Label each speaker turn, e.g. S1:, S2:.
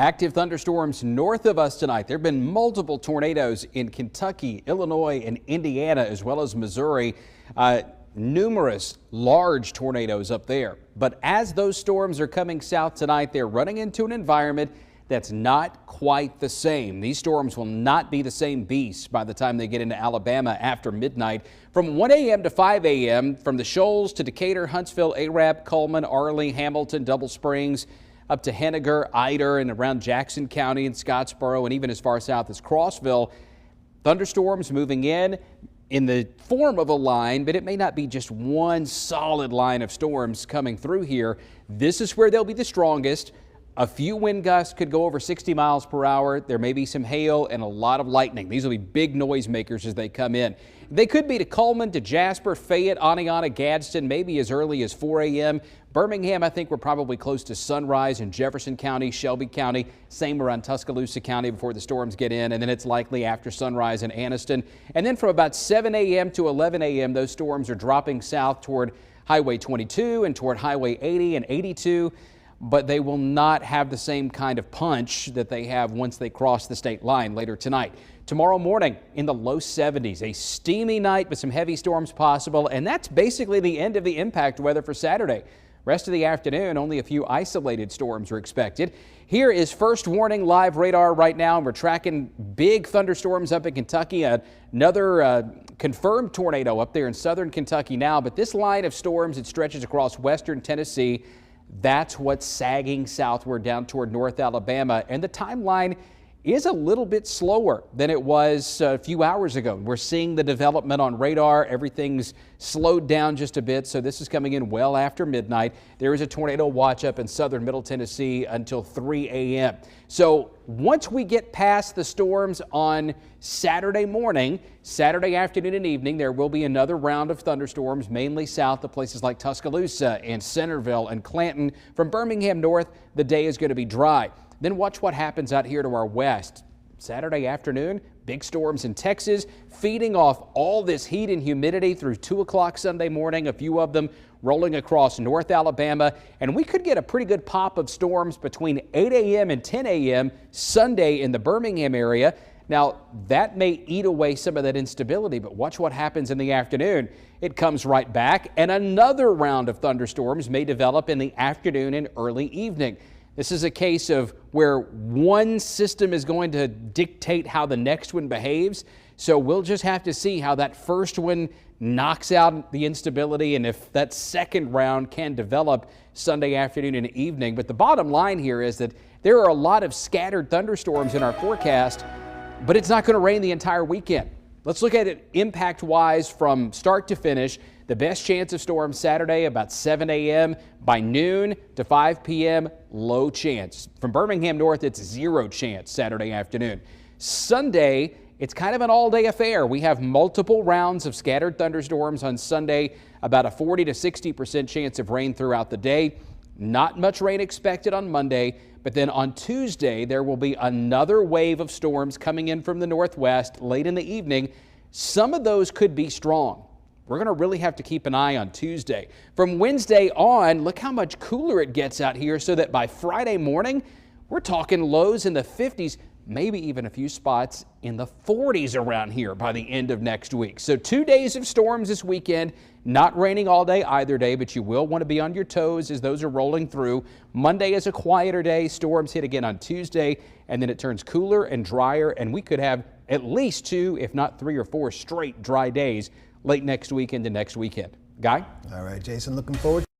S1: Active thunderstorms north of us tonight. There have been multiple tornadoes in Kentucky, Illinois, and Indiana, as well as Missouri. Numerous large tornadoes up there. But as those storms are coming south tonight, they're running into an environment that's not quite the same. These storms will not be the same beast by the time they get into Alabama after midnight. From 1 a.m. to 5 a.m., from the Shoals to Decatur, Huntsville, Arab, Coleman, Arley, Hamilton, Double Springs, up to Henniger, Ider, and around Jackson County and Scottsboro, and even as far south as Crossville. Thunderstorms moving in the form of a line, but it may not be just one solid line of storms coming through here. This is where they'll be the strongest. A few wind gusts could go over 60 miles per hour. There may be some hail and a lot of lightning. These will be big noise makers as they come in. They could be to Coleman, to Jasper, Fayette, Aniana, Gadsden, maybe as early as 4 a.m. Birmingham, I think we're probably close to sunrise in Jefferson County, Shelby County, same around Tuscaloosa County before the storms get in, and then it's likely after sunrise in Anniston. And then from about 7 a.m. to 11 a.m., those storms are dropping south toward Highway 22 and toward Highway 80 and 82. But they will not have the same kind of punch that they have once they cross the state line later tonight. Tomorrow morning in the low 70s, a steamy night with some heavy storms possible, and that's basically the end of the impact weather for Saturday. Rest of the afternoon, only a few isolated storms are expected. Here is First Warning live radar right now, and we're tracking big thunderstorms up in Kentucky. Another confirmed tornado up there in southern Kentucky now, but this line of storms, it stretches across western Tennessee. That's what's sagging southward down toward North Alabama, and the timeline is a little bit slower than it was a few hours ago. We're seeing the development on radar. Everything's slowed down just a bit, so this is coming in well after midnight. There is a tornado watch up in southern Middle Tennessee until 3 a.m. So once we get past the storms on Saturday morning, Saturday afternoon and evening, there will be another round of thunderstorms, mainly south of places like Tuscaloosa and Centerville and Clanton. From Birmingham north, the day is going to be dry. Then watch what happens out here to our west. Saturday afternoon, big storms in Texas, feeding off all this heat and humidity through 2 o'clock Sunday morning, a few of them rolling across North Alabama. And we could get a pretty good pop of storms between 8 a.m. and 10 a.m. Sunday in the Birmingham area. Now, that may eat away some of that instability, but watch what happens in the afternoon. It comes right back, and another round of thunderstorms may develop in the afternoon and early evening. This is a case of where one system is going to dictate how the next one behaves. So we'll just have to see how that first one knocks out the instability and if that second round can develop Sunday afternoon and evening. But the bottom line here is that there are a lot of scattered thunderstorms in our forecast, but it's not going to rain the entire weekend. Let's look at it impact-wise from start to finish. The best chance of storms Saturday about 7 a.m. By noon to 5 p.m., low chance. From Birmingham north, it's 0 chance Saturday afternoon. Sunday, it's kind of an all-day affair. We have multiple rounds of scattered thunderstorms on Sunday, about a 40 to 60% chance of rain throughout the day. Not much rain expected on Monday, but then on Tuesday, there will be another wave of storms coming in from the northwest late in the evening. Some of those could be strong. We're going to really have to keep an eye on Tuesday. From Wednesday on, look how much cooler it gets out here so that by Friday morning, we're talking lows in the 50s, maybe even a few spots in the 40s around here by the end of next week. So 2 days of storms this weekend, not raining all day either day, but you will want to be on your toes as those are rolling through. Monday is a quieter day. Storms hit again on Tuesday, and then it turns cooler and drier, and we could have at least 2, if not 3 or 4 straight dry days late next week into next weekend. Guy?
S2: All right, Jason, looking forward